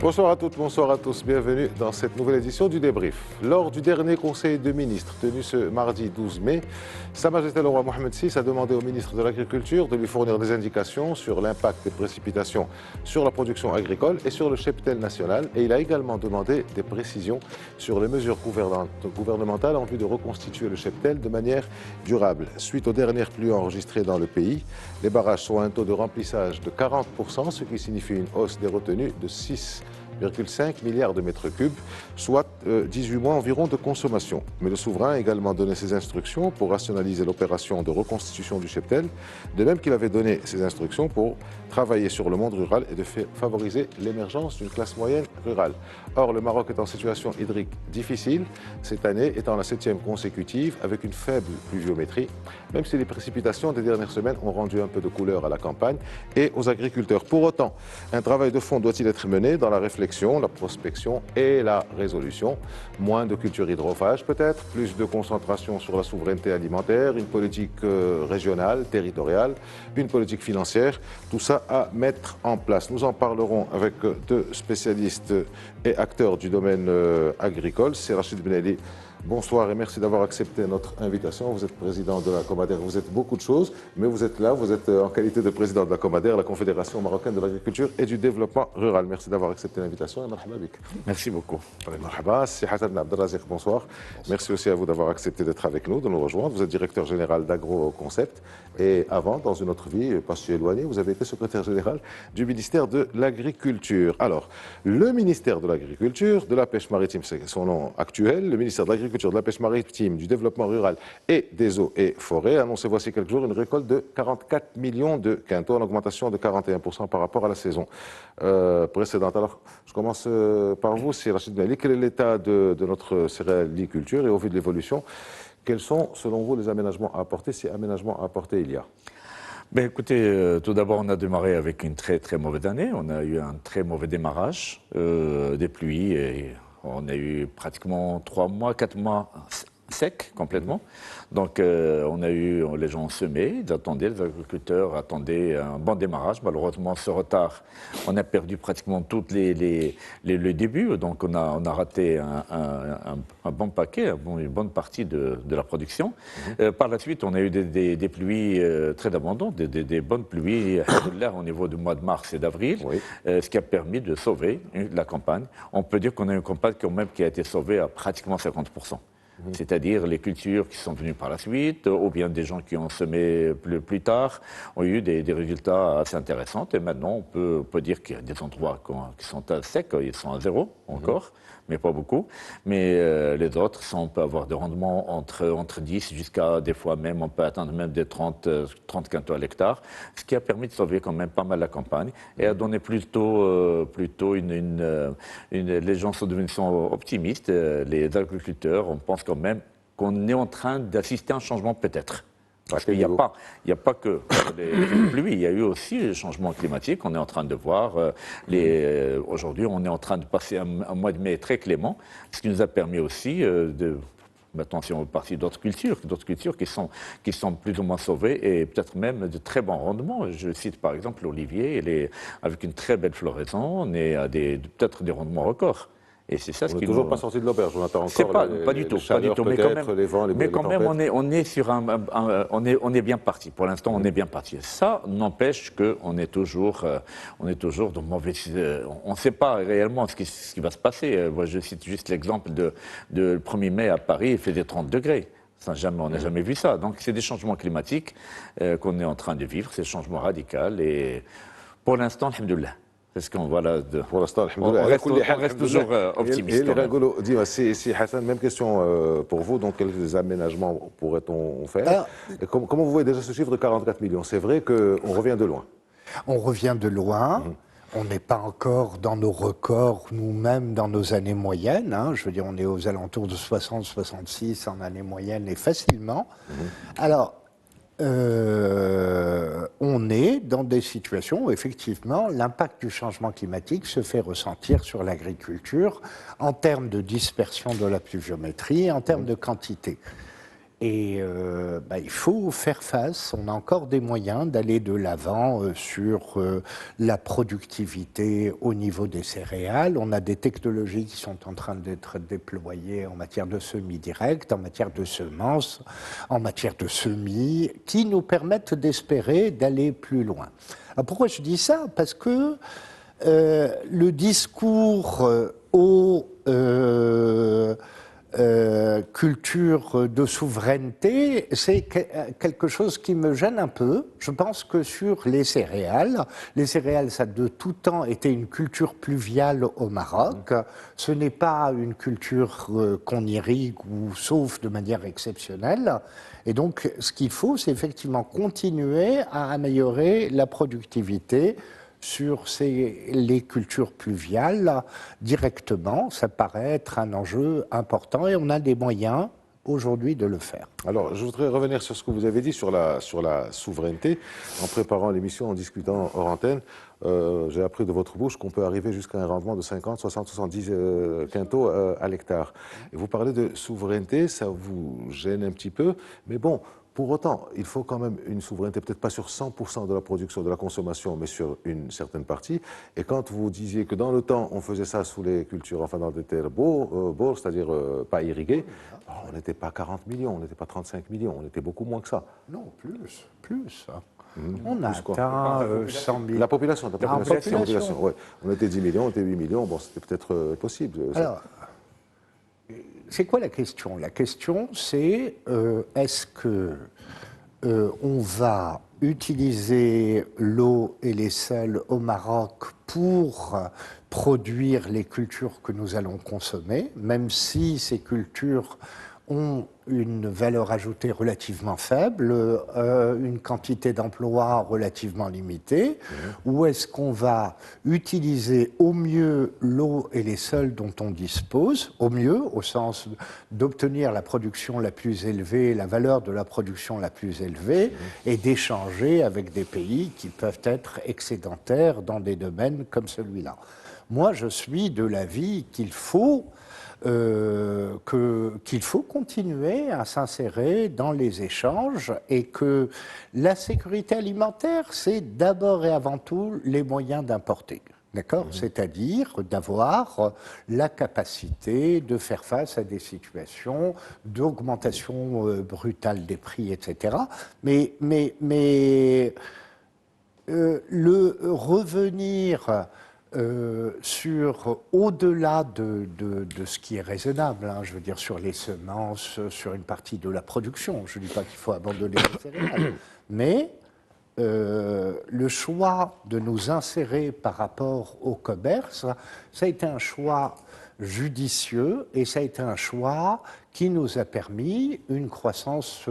Bonsoir à toutes, bonsoir à tous, bienvenue dans cette nouvelle édition du débrief. Lors du dernier conseil de ministres tenu ce mardi 12 mai, Sa Majesté le roi Mohamed VI a demandé au ministre de l'Agriculture de lui fournir des indications sur l'impact des précipitations sur la production agricole et sur le cheptel national, et il a également demandé des précisions sur les mesures gouvernementales en vue de reconstituer le cheptel de manière durable. Suite aux dernières pluies enregistrées dans le pays, les barrages sont à un taux de remplissage de 40%, ce qui signifie une hausse des retenues de 6,5 milliards de mètres cubes, soit 18 mois environ de consommation. Mais le souverain a également donné ses instructions pour rationaliser l'opération de reconstitution du cheptel, de même qu'il avait donné ses instructions pour travailler sur le monde rural et de favoriser l'émergence d'une classe moyenne rurale. Or, le Maroc est en situation hydrique difficile, cette année étant la 7e consécutive avec une faible pluviométrie, même si les précipitations des dernières semaines ont rendu un peu de couleur à la campagne et aux agriculteurs. Pour autant, un travail de fond doit-il être mené dans la réflexion, la prospection et la résolution. Moins de culture hydrophage peut-être, plus de concentration sur la souveraineté alimentaire, une politique régionale, territoriale, une politique financière, tout ça à mettre en place. Nous en parlerons avec deux spécialistes et acteurs du domaine agricole. C'est Rachid Benali. Bonsoir et merci d'avoir accepté notre invitation. Vous êtes président de la Comader, vous êtes beaucoup de choses, mais vous êtes là, vous êtes en qualité de président de la Comader, la Confédération marocaine de l'agriculture et du développement rural. Merci d'avoir accepté l'invitation et marhaba bik. Merci beaucoup. Marhaba, c'est Hassan Abdelrazek, bonsoir. Merci aussi à vous d'avoir accepté d'être avec nous, de nous rejoindre. Vous êtes directeur général d'AgroConcept et avant, dans une autre vie, pas si éloignée, vous avez été secrétaire général du ministère de l'Agriculture. Alors, le ministère de l'Agriculture, de la Pêche Maritime, c'est son nom actuel, le ministère de l'Agriculture, de la Pêche Maritime, du Développement Rural et des Eaux et Forêts a annoncé voici quelques jours une récolte de 44 millions de quintaux, en augmentation de 41% par rapport à la saison précédente. Alors, je commence par vous, c'est Rachid Benali. Quel est l'état de notre céréaliculture et au vu de l'évolution, quels sont, selon vous, les aménagements à apporter, si aménagements à apporter il y a? Ben écoutez, tout d'abord, on a démarré avec une très très mauvaise année. On a eu un très mauvais démarrage, des pluies, et on a eu pratiquement 3 mois, 4 mois secs complètement. Donc on a eu, les gens ont semé, ils attendaient, les agriculteurs attendaient un bon démarrage. Malheureusement, ce retard, on a perdu pratiquement tout le début. Donc on a raté un bon paquet, une bonne partie de la production. Par la suite, on a eu des pluies très abondantes, des bonnes pluies là, au niveau du mois de mars et d'avril, ce qui a permis de sauver la campagne. On peut dire qu'on a une campagne quand même qui a été sauvée à pratiquement 50%. C'est-à-dire les cultures qui sont venues par la suite, ou bien des gens qui ont semé plus tard, ont eu des résultats assez intéressants. Et maintenant, on peut dire qu'il y a des endroits qui sont à sec, ils sont à zéro encore, mais pas beaucoup. Mais les autres, on peut avoir des rendements entre 10 jusqu'à des fois même, on peut atteindre même des 30 quintaux à l'hectare, ce qui a permis de sauver quand même pas mal la campagne et a donné plutôt les gens sont devenus optimistes, les agriculteurs, on pense quand même qu'on est en train d'assister à un changement peut-être. Parce qu'il n'y a pas que les pluies, il y a eu aussi les changements climatiques. On est en train de voir, aujourd'hui on est en train de passer un mois de mai très clément, ce qui nous a permis aussi maintenant, si on veut partir d'autres cultures qui sont plus ou moins sauvées et peut-être même de très bons rendements. Je cite par exemple l'olivier, avec une très belle floraison, on est à peut-être des rendements records. Et c'est ça on n'est toujours pas sorti de l'auberge, on attend encore pas du tout, mais quand même, les vents, mais quand même on est sur on est bien parti. Pour l'instant, on est bien parti. Ça n'empêche qu'on est toujours dans mauvais. On ne sait pas réellement ce qui va se passer. Moi, je cite juste l'exemple de 1er mai à Paris, il faisait 30 degrés. On n'a jamais vu ça. Donc, c'est des changements climatiques qu'on est en train de vivre, c'est des changements radicaux. Et pour l'instant, alhamdoulilah. Parce qu'on voilà pour l'instant, on reste toujours optimiste. Si Hassan, même question pour vous. Donc, quels aménagements pourrait-on faire? Et comment vous voyez déjà ce chiffre de 44 millions? C'est vrai qu'on revient de loin. On revient de loin. On n'est pas encore dans nos records, nous-mêmes, dans nos années moyennes. Je veux dire, on est aux alentours de 60-66 en année moyenne et facilement. Alors, on est dans des situations où effectivement l'impact du changement climatique se fait ressentir sur l'agriculture en termes de dispersion de la pluviométrie, en termes de quantité. Et il faut faire face, on a encore des moyens d'aller de l'avant sur la productivité au niveau des céréales. On a des technologies qui sont en train d'être déployées en matière de semis directs, en matière de semences, en matière de semis, qui nous permettent d'espérer d'aller plus loin. Alors pourquoi je dis ça? Parce que le discours culture de souveraineté, c'est quelque chose qui me gêne un peu. Je pense que sur les céréales, ça a de tout temps été une culture pluviale au Maroc. Ce n'est pas une culture qu'on irrigue ou sauf de manière exceptionnelle. Et donc, ce qu'il faut, c'est effectivement continuer à améliorer la productivité sur les cultures pluviales directement. Ça paraît être un enjeu important et on a des moyens aujourd'hui de le faire. Alors, je voudrais revenir sur ce que vous avez dit sur la souveraineté. En préparant l'émission, en discutant hors antenne, j'ai appris de votre bouche qu'on peut arriver jusqu'à un rendement de 50, 60, 70 quintaux à l'hectare. Et vous parlez de souveraineté, ça vous gêne un petit peu, mais bon, pour autant, il faut quand même une souveraineté, peut-être pas sur 100% de la production, de la consommation, mais sur une certaine partie. Et quand vous disiez que dans le temps, on faisait ça sous les cultures, enfin dans des terres bourres, c'est-à-dire pas irriguées, on n'était pas 40 millions, on n'était pas 35 millions, on était beaucoup moins que ça. Non, plus. On a atteint 100 000. La population, ouais. On était 10 millions, on était 8 millions, bon, c'était peut-être possible. Alors, c'est quoi la question? La question, c'est est-ce que on va utiliser l'eau et les sels au Maroc pour produire les cultures que nous allons consommer, même si ces cultures ont une valeur ajoutée relativement faible, une quantité d'emplois relativement limitée, ou est-ce qu'on va utiliser au mieux l'eau et les sols dont on dispose, au mieux, au sens d'obtenir la production la plus élevée, la valeur de la production la plus élevée, et d'échanger avec des pays qui peuvent être excédentaires dans des domaines comme celui-là. Moi, je suis de l'avis qu'il faut continuer à s'insérer dans les échanges et que la sécurité alimentaire, c'est d'abord et avant tout les moyens d'importer. D'accord ? C'est-à-dire d'avoir la capacité de faire face à des situations d'augmentation brutale des prix, etc. Mais le revenir sur au-delà de ce qui est raisonnable, hein, je veux dire sur les semences, sur une partie de la production. Je ne dis pas qu'il faut abandonner les céréales, mais le choix de nous insérer par rapport au commerce, ça a été un choix judicieux et ça a été un choix qui nous a permis une croissance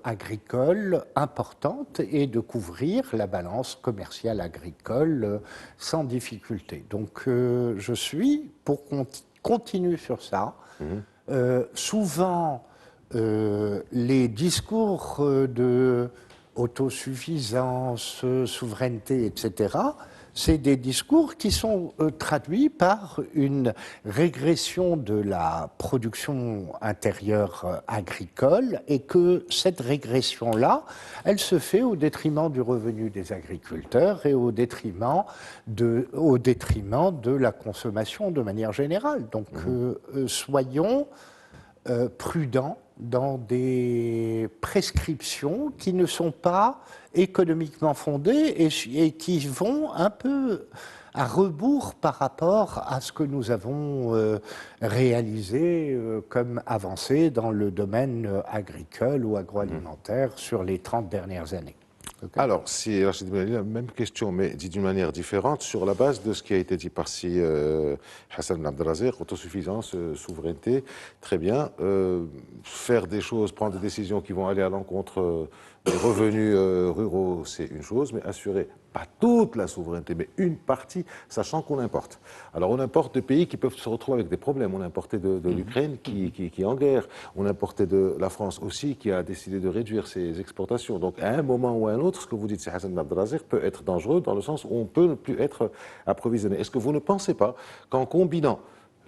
agricole importante et de couvrir la balance commerciale agricole sans difficulté. Donc je suis pour qu'on continue sur ça. Souvent, les discours de autosuffisance, souveraineté, etc., c'est des discours qui sont traduits par une régression de la production intérieure agricole et que cette régression-là, elle se fait au détriment du revenu des agriculteurs et au détriment de la consommation de manière générale. Donc soyons prudents dans des prescriptions qui ne sont pas économiquement fondées et qui vont un peu à rebours par rapport à ce que nous avons réalisé comme avancée dans le domaine agricole ou agroalimentaire sur les 30 dernières années. Okay. Alors, si Rachid Ben Ali, la même question, mais dit d'une manière différente, sur la base de ce qui a été dit par Hassan Abdelrazek, autosuffisance, souveraineté, très bien. Faire des choses, prendre des décisions qui vont aller à l'encontre des revenus ruraux, c'est une chose, mais assurer pas toute la souveraineté, mais une partie, sachant qu'on importe. Alors on importe de pays qui peuvent se retrouver avec des problèmes. On a importé de l'Ukraine qui est en guerre. On a importé de la France aussi qui a décidé de réduire ses exportations. Donc à un moment ou à un autre, ce que vous dites, c'est Hassan Abdelazir, peut être dangereux dans le sens où on peut ne plus être approvisionné. Est-ce que vous ne pensez pas qu'en combinant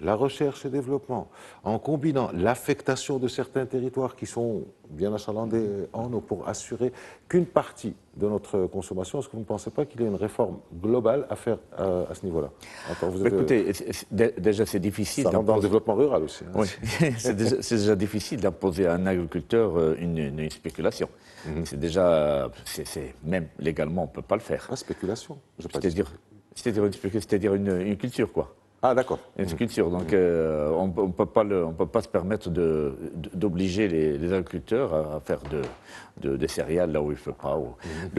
la recherche et développement, en combinant l'affectation de certains territoires qui sont bien achalandés en eau pour assurer qu'une partie de notre consommation, est-ce que vous ne pensez pas qu'il y a une réforme globale à faire à ce niveau-là? Écoutez, déjà c'est difficile. Ça rentre dans le développement rural aussi. Hein. Oui, c'est déjà difficile d'imposer à un agriculteur une spéculation. C'est déjà, même légalement, on ne peut pas le faire. Pas spéculation, C'est-à-dire une culture, quoi. Ah, d'accord. Une culture. Donc, on ne peut pas se permettre d'obliger les agriculteurs à faire des céréales là où il ne faut pas.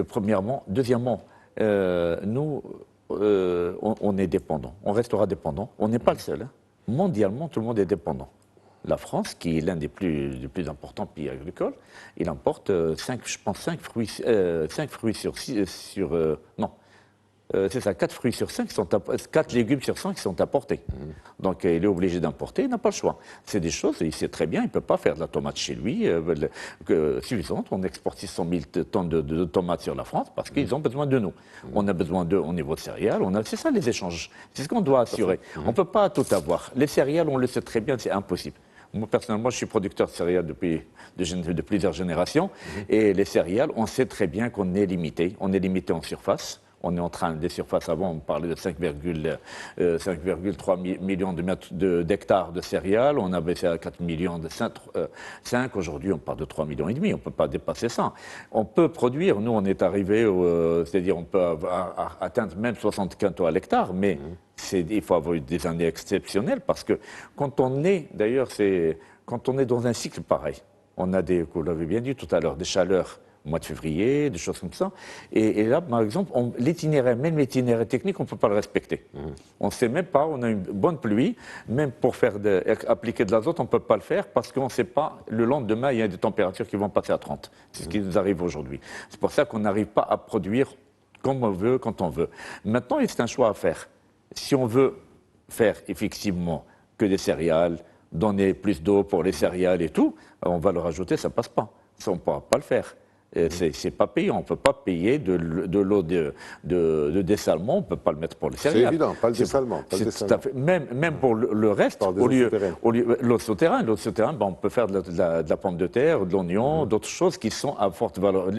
Premièrement. Deuxièmement, nous, on est dépendant. On restera dépendant. On n'est pas le seul. Hein. Mondialement, tout le monde est dépendant. La France, qui est l'un des plus importants pays agricoles, il importe 5 fruits sur non. C'est ça, 4 fruits sur 5 4 légumes sur 5 qui sont apportés. Donc il est obligé d'importer, il n'a pas le choix. C'est des choses, il sait très bien, il ne peut pas faire de la tomate chez lui suffisante. On exporte 600 000 tonnes de tomates sur la France parce qu'ils ont besoin de nous. On a besoin d'eux au niveau de céréales, c'est ça les échanges. C'est ce qu'on doit assurer. On ne peut pas tout avoir. Les céréales, on le sait très bien, c'est impossible. Moi, personnellement, je suis producteur de céréales de plusieurs générations. Et les céréales, on sait très bien qu'on est limité. On est limité en surface. On est en train, des surfaces avant, on parlait de 5,3 millions d'hectares de céréales. On a baissé à 4 millions de 5. Aujourd'hui, on parle de 3,5 millions. On ne peut pas dépasser ça. On peut produire, nous, on est arrivé, c'est-à-dire on peut atteindre même 60 quintaux à l'hectare, mais il faut avoir des années exceptionnelles parce que quand on est, d'ailleurs, quand on est dans un cycle pareil, on a vous l'avez bien dit tout à l'heure, des chaleurs au mois de février, des choses comme ça. Et là, par exemple, même l'itinéraire technique, on ne peut pas le respecter. On ne sait même pas, on a une bonne pluie, même pour appliquer de l'azote, on ne peut pas le faire parce qu'on ne sait pas, le lendemain, il y a des températures qui vont passer à 30. C'est ce qui nous arrive aujourd'hui. C'est pour ça qu'on n'arrive pas à produire comme on veut, quand on veut. Maintenant, c'est un choix à faire. Si on veut faire effectivement que des céréales, donner plus d'eau pour les céréales et tout, on va le rajouter, ça ne passe pas. Ça, on ne pourra pas le faire. C'est pas payant. On ne peut pas payer de l'eau de dessalement, on ne peut pas le mettre pour les céréales. C'est évident, pas le dessalement. Même pour le reste, l'eau souterraine, on peut faire de la pomme de terre, de l'oignon, d'autres choses qui sont à forte valeur.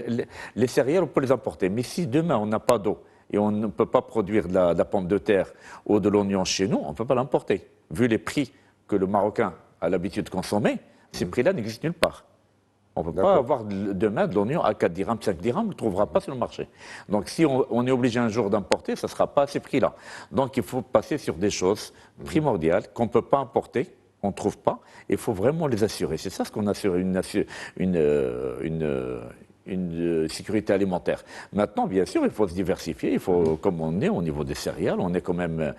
Les céréales, on peut les importer. Mais si demain, on n'a pas d'eau et on ne peut pas produire de la pomme de terre ou de l'oignon chez nous, on ne peut pas l'importer. Vu les prix que le Marocain a l'habitude de consommer, ces prix-là n'existent nulle part. On ne peut pas avoir demain de l'oignon à 4 dirhams, 5 dirhams, on ne le trouvera pas sur le marché. Donc si on est obligé un jour d'importer, ça ne sera pas à ces prix-là. Donc il faut passer sur des choses primordiales qu'on ne peut pas importer, on ne trouve pas, et il faut vraiment les assurer. C'est ça ce qu'on assure, une sécurité alimentaire. Maintenant, bien sûr, il faut se diversifier. Il faut, comme on est au niveau des céréales, on est quand même,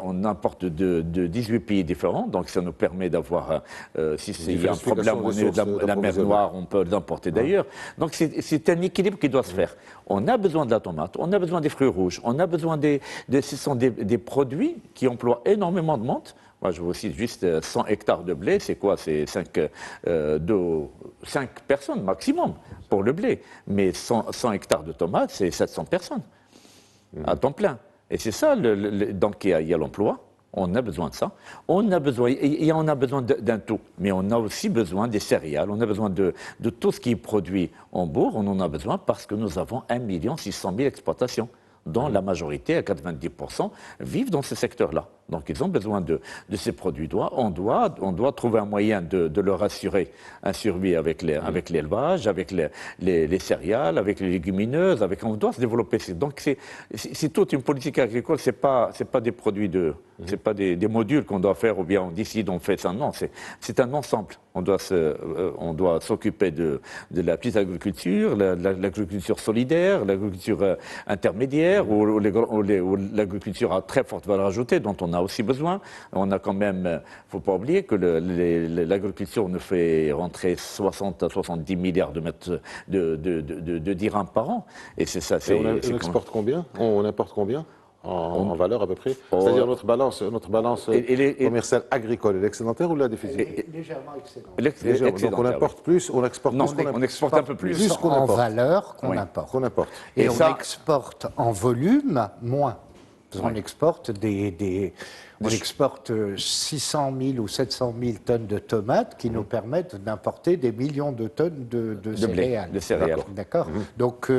on importe de 18 pays différents, donc ça nous permet d'avoir, s'il y a un problème au niveau de la mer Noire, on peut l'importer d'ailleurs. Donc c'est un équilibre qui doit se faire. On a besoin de la tomate, on a besoin des fruits rouges, on a besoin ce sont des produits qui emploient énormément de monde. Moi, je vous cite juste 100 hectares de blé, c'est quoi? C'est 5 personnes maximum pour le blé. Mais 100 hectares de tomates, c'est 700 personnes à temps plein. Et c'est ça, donc il y a l'emploi, on a besoin de ça. On a besoin d'un tout, mais on a aussi besoin des céréales, on a besoin de tout ce qui est produit en bourg, on en a besoin parce que nous avons 1 600 000 exploitations, dont la majorité, à 90%, vivent dans ce secteur-là. Donc ils ont besoin de ces produits. On doit trouver un moyen de leur assurer un survie avec l'élevage, avec les céréales, avec les légumineuses, on doit se développer. Donc c'est toute une politique agricole, c'est pas des produits c'est pas des modules qu'on doit faire ou bien on décide, on fait ça. Non, c'est un ensemble. On doit s'occuper de la petite agriculture, l'agriculture solidaire, l'agriculture intermédiaire ou l'agriculture à très forte valeur ajoutée dont on a a aussi besoin. On a quand même, faut pas oublier que l'agriculture nous fait rentrer 60 à 70 milliards de dirhams par an. Et c'est ça. Et on exporte combien? On importe combien en valeur à peu près? C'est-à-dire notre balance commerciale agricole, elle est excédentaire ou la déficitaire? Légèrement excédentaire. Donc on importe plus, on exporte non, plus. on exporte un peu plus. qu'on en importe. valeur qu'on importe. Qu'on importe. Et, Et on ça- exporte en volume moins. Parce qu'on exporte on exporte 600 000 ou 700 000 tonnes de tomates qui nous permettent d'importer des millions de tonnes de blé, céréales. de céréales. D'accord. Donc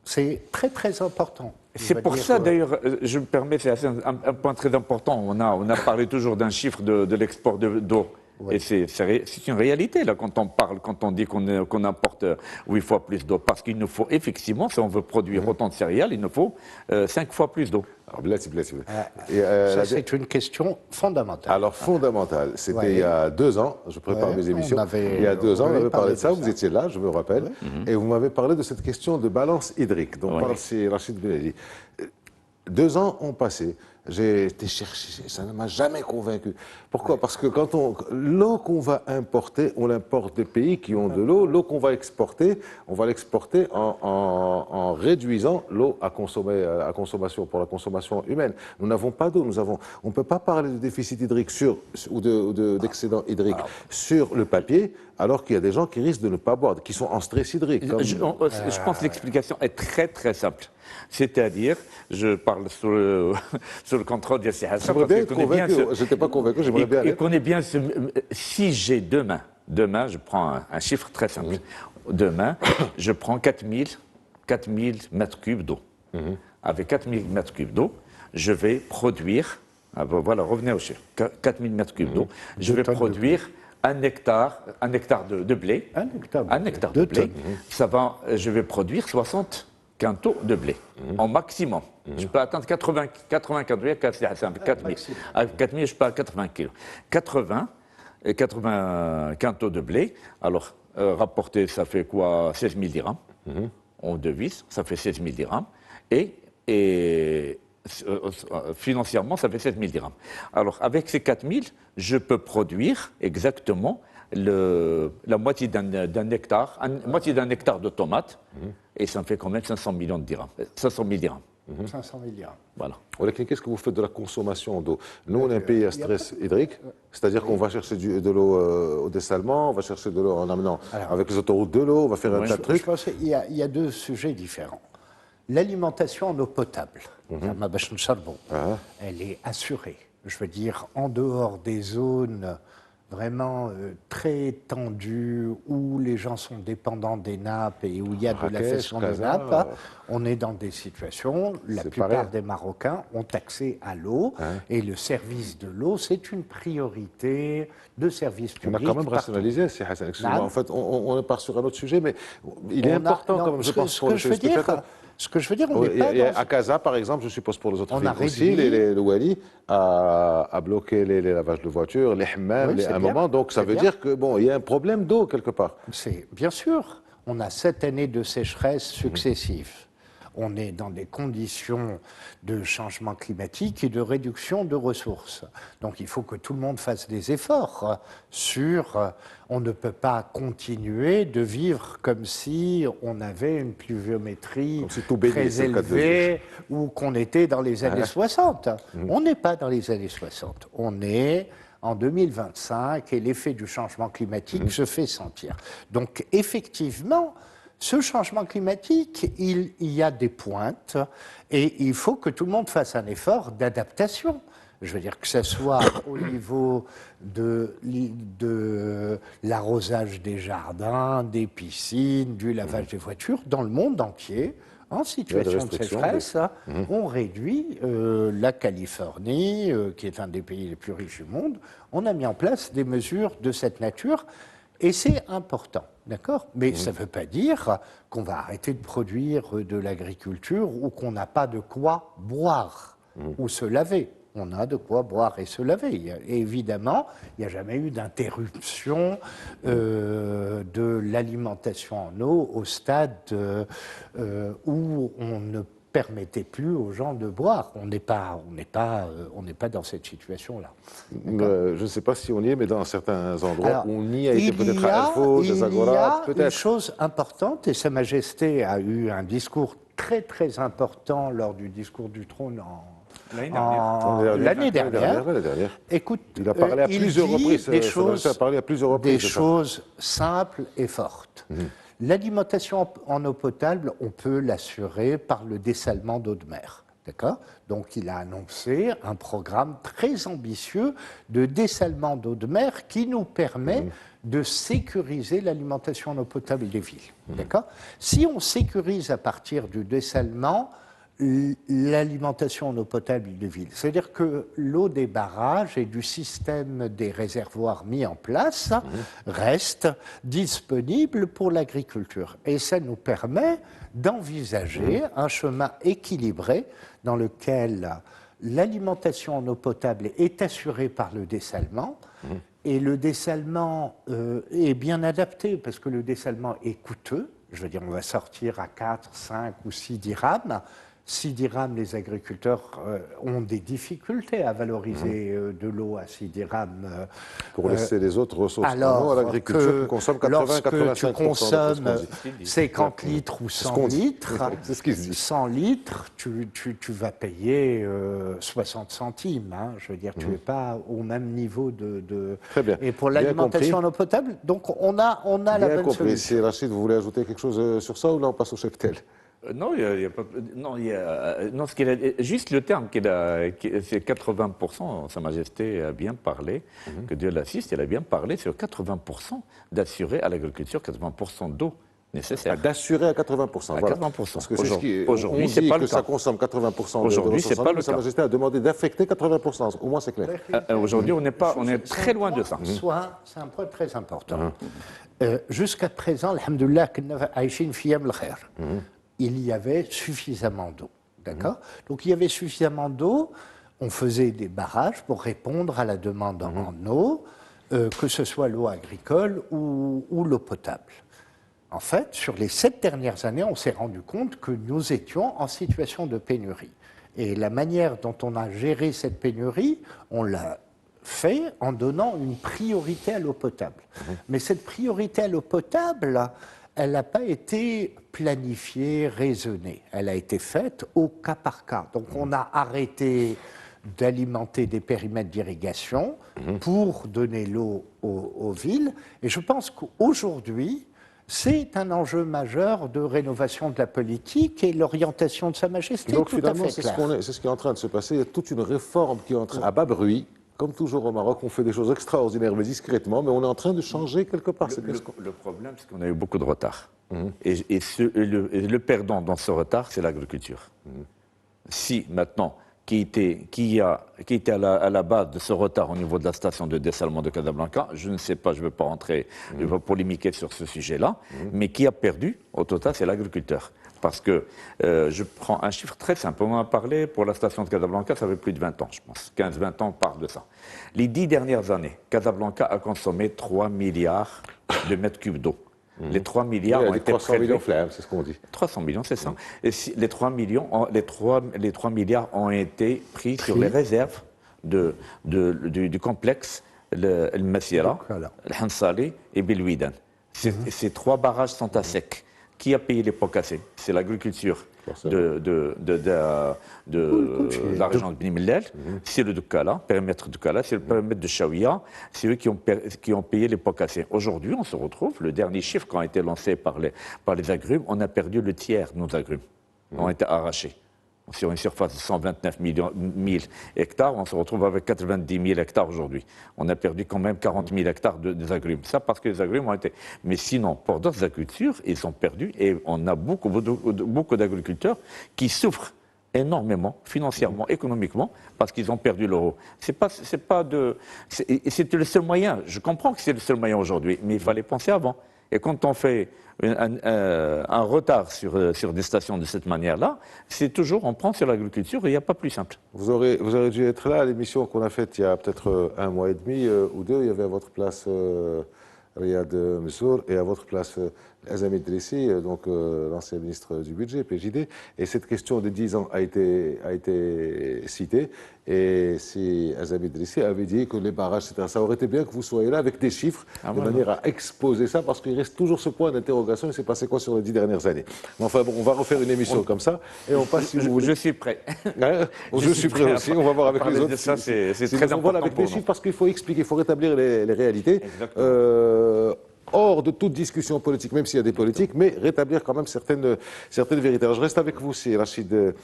c'est très très important. C'est pour ça, d'ailleurs, je me permets, c'est un point très important. On a parlé toujours d'un chiffre de l'export d'eau. Oui. Et c'est une réalité, là, quand on dit qu'on importe 8 fois plus d'eau. Parce qu'il nous faut, effectivement, si on veut produire autant de céréales, il nous faut 5 fois plus d'eau. Alors, blati. Ça, c'est une question fondamentale. Alors, fondamentale, c'était Ouais. il y a 2 ans, je prépare mes émissions. Il y a 2 ans, on avait parlé de ça, vous étiez là, je me rappelle, et vous m'avez parlé de cette question de balance hydrique dont parle Rachid Belali. 2 ans ont passé. J'ai été chercher, ça ne m'a jamais convaincu. Pourquoi? Parce que l'eau qu'on va importer, on l'importe des pays qui ont de l'eau. L'eau qu'on va exporter, on va l'exporter en réduisant l'eau à consommation, pour la consommation humaine. Nous n'avons pas d'eau. On ne peut pas parler de déficit hydrique ou d'excédent hydrique sur le papier, alors qu'il y a des gens qui risquent de ne pas boire, qui sont en stress hydrique. Je pense que l'explication est très très simple. C'est-à-dire, je parle sous le contrôle de Yasser Hassan. J'aimerais bien être convaincu. Je n'étais pas convaincu, j'aimerais bien Et être. connais bien si j'ai demain, je prends un chiffre très simple. Demain, je prends 4000 mètres cubes d'eau. Avec 4000 mètres cubes d'eau, je vais produire, voilà, revenez au chiffre, 4000 mètres cubes d'eau, je vais produire un hectare de blé. Un hectare de blé. Je vais produire 60 quintaux de blé, en maximum. Je peux atteindre 80 quintaux, 4000. Avec 4000, je peux à 80 kilos. 80 quintaux de blé, alors rapporté, ça fait quoi? 16 000 dirhams. On devise, ça fait 16 000 dirhams. Et financièrement, ça fait 7 000 dirhams. Alors, avec ces 4 000, je peux produire exactement la moitié d'un hectare, moitié d'un hectare de tomates, et ça me fait quand même 500 millions de dirhams, 500 000 dirhams. 500 milliards. Voilà. Qu'est-ce que vous faites de la consommation d'eau? Nous, on est un pays à stress hydrique, c'est-à-dire qu'on va chercher de l'eau au dessalement, on va chercher de l'eau en amenant avec les autoroutes de l'eau, on va faire un tas de trucs. Je pense qu'il y a 2 sujets différents. L'alimentation en eau potable, elle est assurée. Je veux dire, en dehors des zones vraiment très tendues où les gens sont dépendants des nappes et où il y a de l'affaissement des nappes, on est dans des situations, la plupart des Marocains ont accès à l'eau et le service de l'eau, c'est une priorité de service public. On a quand même rationalisé, c'est Hassan. Excusez-moi, en fait, on part sur un autre sujet, mais il est important quand même, je pense, pour les téléspectateurs. Ce que je veux dire, on n'est pas à Casa, par exemple, je suppose pour les autres villes aussi, le Wali a bloqué les lavages de voitures, les hammams, à un moment. Donc ça veut dire que il y a un problème d'eau quelque part. C'est bien sûr. On a 7 années de sécheresse successives. On est dans des conditions de changement climatique et de réduction de ressources. Donc il faut que tout le monde fasse des efforts on ne peut pas continuer de vivre comme si on avait une pluviométrie très élevée ou qu'on était dans les années 60. On n'est pas dans les années 60. On est en 2025 et l'effet du changement climatique se fait sentir. Donc effectivement, ce changement climatique, il y a des pointes et il faut que tout le monde fasse un effort d'adaptation. Je veux dire que ce soit au niveau de l'arrosage des jardins, des piscines, du lavage des voitures, dans le monde entier, en situation de sécheresse, on réduit la Californie, qui est un des pays les plus riches du monde, on a mis en place des mesures de cette nature. Et c'est important, d'accord? Mais ça ne veut pas dire qu'on va arrêter de produire de l'agriculture ou qu'on n'a pas de quoi boire ou se laver. On a de quoi boire et se laver. Et évidemment, il n'y a jamais eu d'interruption de l'alimentation en eau au stade où on ne permettait plus aux gens de boire. On n'est pas dans cette situation-là. Je ne sais pas si on y est, mais dans certains endroits, Alors, on y a été peut-être à Elfo, des il y Agora, a une peut-être. chose importante, et Sa Majesté a eu un discours très très important lors du discours du trône l'année dernière. Écoute, il a parlé à plusieurs reprises. Des choses simples et fortes. L'alimentation en eau potable, on peut l'assurer par le dessalement d'eau de mer. D'accord ? Donc il a annoncé un programme très ambitieux de dessalement d'eau de mer qui nous permet de sécuriser l'alimentation en eau potable des villes. D'accord ? Si on sécurise à partir du dessalement l'alimentation en eau potable des villes, c'est-à-dire que l'eau des barrages et du système des réservoirs mis en place reste disponible pour l'agriculture. Et ça nous permet d'envisager un chemin équilibré dans lequel l'alimentation en eau potable est assurée par le dessalement, et le dessalement est bien adapté, parce que le dessalement est coûteux. Je veux dire, on va sortir à 4, 5 ou 6 dirhams. 6 dirhams, les agriculteurs ont des difficultés à valoriser de l'eau à 6 dirhams. Pour laisser les autres ressources. Alors à l'agriculture qui consomme 80-85%. Tu consommes 50 litres ou 100 litres, c'est ce qu'il se dit. 100 litres, tu vas payer 60 centimes. Hein. Je veux dire, tu n'es pas au même niveau de... Très bien. Et pour l'alimentation en eau potable, donc on a la bonne solution. Si Rachid, vous voulez ajouter quelque chose sur ça ou là on passe au cheptel? Non, il y a pas. Non, juste le terme c'est 80%. Sa Majesté a bien parlé, que Dieu l'assiste, elle a bien parlé sur 80% d'assurer à l'agriculture 80% d'eau nécessaire. D'assurer à 80%. À voilà. 80%. Parce que c'est ce qui. Aujourd'hui, c'est pas le cas. Ça consomme 80% aujourd'hui, c'est pas le cas. Sa Majesté a demandé d'affecter 80%. Au moins, c'est clair. Aujourd'hui, on est très loin de ça. C'est un point très important. Jusqu'à présent, alhamdoulilah, il y avait suffisamment d'eau. D'accord ? Donc il y avait suffisamment d'eau, on faisait des barrages pour répondre à la demande en eau, que ce soit l'eau agricole ou l'eau potable. En fait, sur les 7 dernières années, on s'est rendu compte que nous étions en situation de pénurie. Et la manière dont on a géré cette pénurie, on l'a fait en donnant une priorité à l'eau potable. Mais cette priorité à l'eau potable, elle n'a pas été planifiée, raisonnée. Elle a été faite au cas par cas. Donc on a arrêté d'alimenter des périmètres d'irrigation pour donner l'eau aux villes. Et je pense qu'aujourd'hui, c'est un enjeu majeur de rénovation de la politique et l'orientation de Sa Majesté. Donc finalement, c'est ce qui est en train de se passer. Il y a toute une réforme qui est en train, à bas bruit. Comme toujours au Maroc, on fait des choses extraordinaires, mais discrètement, mais on est en train de changer quelque part. Le problème, c'est qu'on a eu beaucoup de retard. Et le perdant dans ce retard, c'est l'agriculture. Si maintenant, qui était à la base de ce retard au niveau de la station de dessalement de Casablanca, je ne sais pas, je ne veux pas rentrer, je ne veux pas polémiquer sur ce sujet-là, mais qui a perdu, au total, c'est l'agriculteur. Parce que je prends un chiffre très simple. On en a parlé pour la station de Casablanca, ça fait plus de 20 ans, je pense. 15-20 ans, on parle de ça. Les 10 dernières années, Casablanca a consommé 3 milliards de mètres cubes d'eau. Les 3 milliards ont été 300 millions fleurs, c'est ce qu'on dit. 300 millions, c'est ça. Et les 3 milliards ont été pris sur les réserves du complexe El Massira, El Hansali et Belouidan. Ces 3 barrages sont à sec. Qui a payé les pots cassés? C'est l'agriculture de la région de Bni Mellal, c'est le Doukala, périmètre Doukala, c'est le périmètre de Chaouia, c'est eux qui ont payé les pots cassés. Aujourd'hui, on se retrouve, le dernier chiffre qui a été lancé par les agrumes, on a perdu le tiers de nos agrumes, ont été arrachés. Sur une surface de 129 000 hectares, on se retrouve avec 90 000 hectares aujourd'hui. On a perdu quand même 40 000 hectares des agrumes. Ça parce que les agrumes ont été... Mais sinon, pour d'autres agricultures, ils ont perdu et on a beaucoup d'agriculteurs qui souffrent énormément, financièrement, économiquement, parce qu'ils ont perdu l'euro. C'était le seul moyen. Je comprends que c'est le seul moyen aujourd'hui, mais il fallait penser avant. Et quand on fait un retard sur des stations de cette manière-là, c'est toujours, on prend sur l'agriculture et il n'y a pas plus simple. Vous aurez dû être là à l'émission qu'on a faite il y a peut-être 1 mois et demi ou 2. Il y avait à votre place Riyad Messour et à votre place Azam Idrissi, donc l'ancien ministre du budget, PJD, et cette question des 10 ans a été citée. Et si Azam Idrissi avait dit que les barrages, etc., ça aurait été bien que vous soyez là avec des chiffres, de manière à exposer ça, parce qu'il reste toujours ce point d'interrogation, il s'est passé quoi sur les 10 dernières années. Mais enfin bon, on va refaire une émission comme ça, et on passe si vous voulez. Je suis prêt. Hein, je suis prêt aussi, on va voir avec les autres. Ça, c'est Si très nous, on important voit avec pour des nous. chiffres, parce qu'il faut expliquer, il faut rétablir les réalités. Hors de toute discussion politique, même s'il y a des politiques, mais rétablir quand même certaines vérités. Alors, je reste avec vous, si Rachid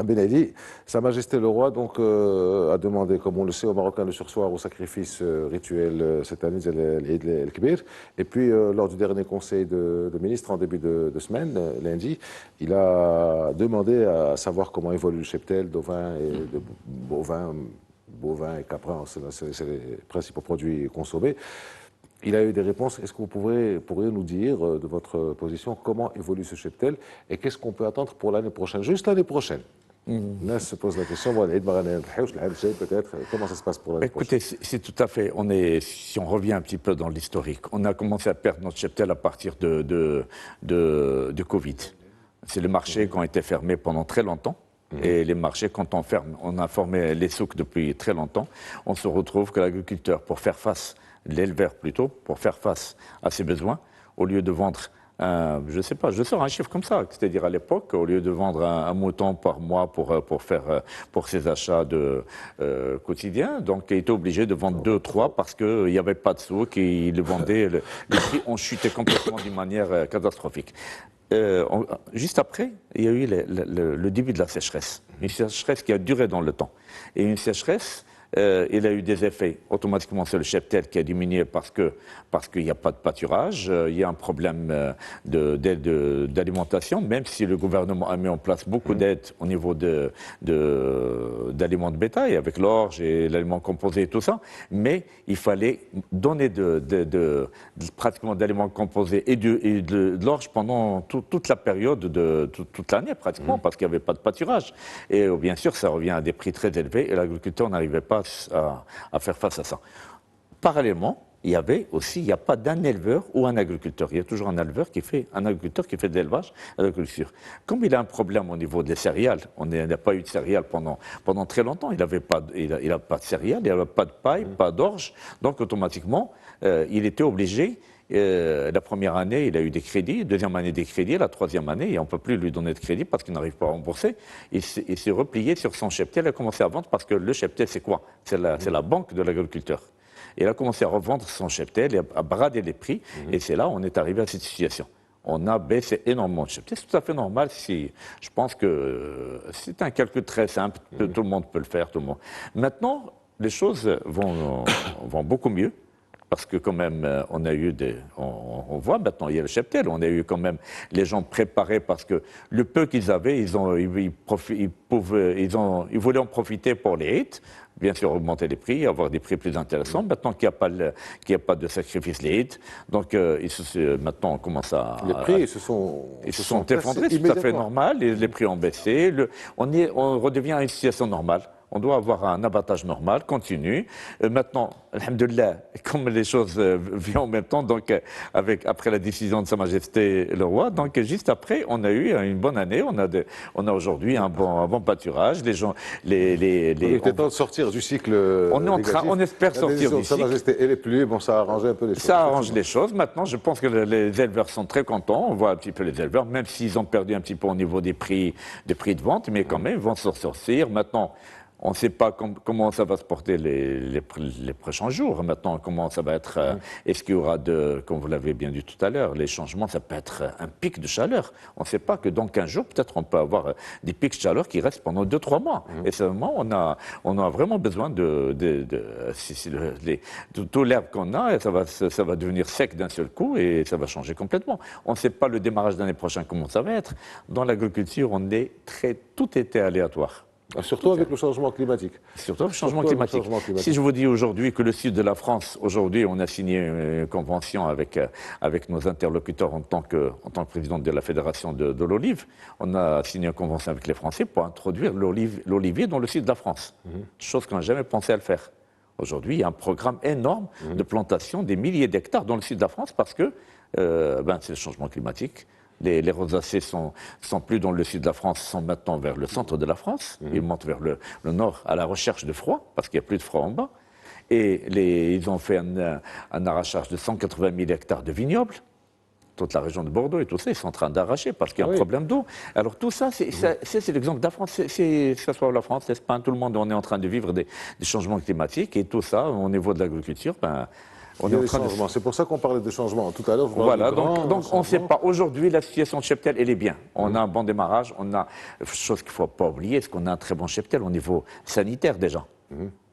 Ben Ali. Sa Majesté le Roi donc, a demandé, comme on le sait, aux Marocains le sursoir au sacrifice rituel cette année, l'Eid el-Kbir. Et puis, lors du dernier conseil de ministres, en début de semaine, lundi, il a demandé à savoir comment évolue le cheptel d'ovins et de bovins et caprins, c'est les principaux produits consommés. Il a eu des réponses. Est-ce que vous pourriez nous dire, de votre position, comment évolue ce cheptel et qu'est-ce qu'on peut attendre pour l'année prochaine, juste l'année prochaine? Là, se pose la question, peut-être, comment ça se passe pour l'année prochaine? Écoutez, c'est tout à fait, si on revient un petit peu dans l'historique, on a commencé à perdre notre cheptel à partir de Covid. C'est les marchés qui ont été fermés pendant très longtemps. Et les marchés, quand on a fermé les souks depuis très longtemps, on se retrouve que l'agriculteur, pour faire face, l'éleveur plutôt, pour faire face à ses besoins, au lieu de vendre, je ne sais pas, je sors un chiffre comme ça, c'est-à-dire à l'époque, au lieu de vendre un mouton par mois pour ses achats quotidiens, donc il était obligé de vendre 2 ou 3 parce qu'il n'y avait pas de souk et il vendait, les prix ont chuté complètement d'une manière catastrophique. Juste après, il y a eu le début de la sécheresse. Une sécheresse qui a duré dans le temps. Et une sécheresse, il a eu des effets automatiquement sur le cheptel qui a diminué parce qu'il n'y a pas de pâturage. Il y a un problème d'aide d'alimentation, même si le gouvernement a mis en place beaucoup d'aides au niveau d'aliments de bétail, avec l'orge et l'aliment composé et tout ça. Mais il fallait donner pratiquement d'aliments composés et de l'orge pendant toute la période toute l'année pratiquement, parce qu'il n'y avait pas de pâturage. Et bien sûr, ça revient à des prix très élevés et l'agriculteur n'arrivait pas à faire face à ça. Parallèlement, il n'y a pas d'un éleveur ou un agriculteur. Il y a toujours un agriculteur qui fait de l'élevage, de l'agriculture. Comme il a un problème au niveau des céréales, on n'a pas eu de céréales pendant très longtemps. Il n'a pas de céréales, il n'avait pas de paille, pas d'orge. Donc automatiquement, il était obligé. La première année, il a eu des crédits, deuxième année des crédits, la troisième année, et on ne peut plus lui donner de crédit parce qu'il n'arrive pas à rembourser. Il s'est replié sur son cheptel et a commencé à vendre parce que le cheptel, c'est quoi? C'est la banque de l'agriculteur. Et il a commencé à revendre son cheptel et à brader les prix, et c'est là où on est arrivé à cette situation. On a baissé énormément de cheptel. C'est tout à fait normal. Je pense que c'est un calcul très simple, tout le monde peut le faire. Maintenant, les choses vont beaucoup mieux. Parce que quand même, on a eu on voit maintenant, il y a le cheptel, on a eu quand même les gens préparés parce que le peu qu'ils avaient, ils voulaient en profiter pour les hits, bien sûr augmenter les prix, avoir des prix plus intéressants. Maintenant qu'il n'y a pas de sacrifice les hits, donc maintenant on commence à... Les prix se sont effondrés, c'est tout à fait normal, les prix ont baissé, on redevient à une situation normale. On doit avoir un abattage normal, continu. Maintenant, alhamdoulilah, comme les choses viennent en même temps, donc après la décision de Sa Majesté le Roi, donc juste après, on a eu une bonne année. On a aujourd'hui un bon pâturage. Les gens, il était temps de sortir du cycle. On espère sortir du cycle. Sa Majesté et les pluies, ça a arrangé un peu les choses. Ça arrange les choses. Maintenant, je pense que les éleveurs sont très contents. On voit un petit peu les éleveurs, même s'ils ont perdu un petit peu au niveau des prix de vente, mais quand même, ils vont s'en sortir. Maintenant, on ne sait pas comment ça va se porter les prochains jours. Maintenant, comment ça va être. Est-ce qu'il y aura comme vous l'avez bien dit tout à l'heure, les changements, ça peut être un pic de chaleur. On ne sait pas que dans 15 jours, peut-être on peut avoir des pics de chaleur qui restent pendant 2-3 mois. Et seulement, on a vraiment besoin de toute l'herbe qu'on a, et ça va devenir sec d'un seul coup et ça va changer complètement. On ne sait pas le démarrage de l'année prochaine comment ça va être. Dans l'agriculture, tout était aléatoire. Surtout avec le changement climatique. Surtout avec le changement climatique. Si je vous dis aujourd'hui que le sud de la France, aujourd'hui, on a signé une convention avec nos interlocuteurs en tant que président de la Fédération de l'olive, on a signé une convention avec les Français pour introduire l'olivier dans le sud de la France. Chose qu'on n'a jamais pensé à le faire. Aujourd'hui, il y a un programme énorme de plantation, des milliers d'hectares dans le sud de la France parce que c'est le changement climatique. Les rosacées sont plus dans le sud de la France, sont maintenant vers le centre de la France. Ils montent vers le nord à la recherche de froid, parce qu'il n'y a plus de froid en bas. Et ils ont fait un arrachage de 180 000 hectares de vignobles. Toute la région de Bordeaux et tout ça, ils sont en train d'arracher parce qu'il y a un problème d'eau. Alors tout ça, c'est l'exemple de la France. Que ce soit la France, l'Espagne, tout le monde, on est en train de vivre des changements climatiques. Et tout ça, au niveau de l'agriculture, on est en train de... C'est pour ça qu'on parlait de changement tout à l'heure. Voilà, donc on ne sait pas. Aujourd'hui, la situation de cheptel, elle est bien. On a un bon démarrage. On a, chose qu'il ne faut pas oublier, c'est qu'on a un très bon cheptel au niveau sanitaire déjà.